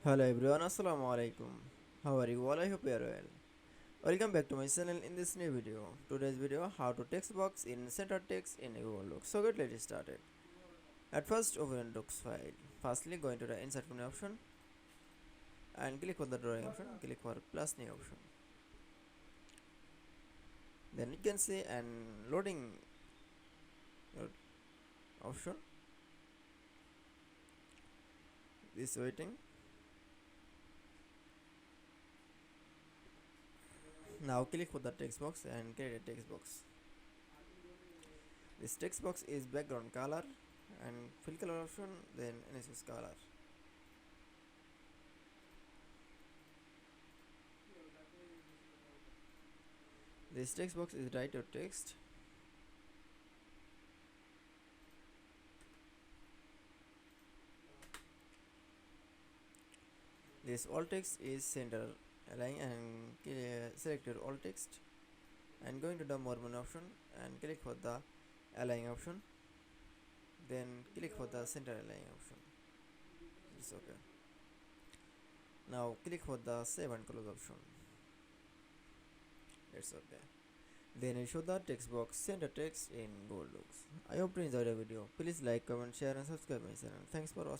Hello everyone, Assalamu Walaikum. How are you all? I hope you are well. Welcome back to my channel in this new video. Today's video, how to text box in center text in Google Docs. So let's start it. At first, open Docs file. Firstly, go into the insert menu option and click on the drawing option. Click for plus new option. Then you can see an loading option. This waiting. Now click for the text box and create a text box. This text box is background color and fill color option, then initials color. This text box is write your text. This all text is center align and select your all text and go into the more menu option and click for the align option, then click for the center align option. It's okay. Now click for the save and close option. It's okay. Then you show the text box center text in Google Docs. I hope you enjoyed the video. Please like, comment, share and subscribe my channel. Thanks for watching.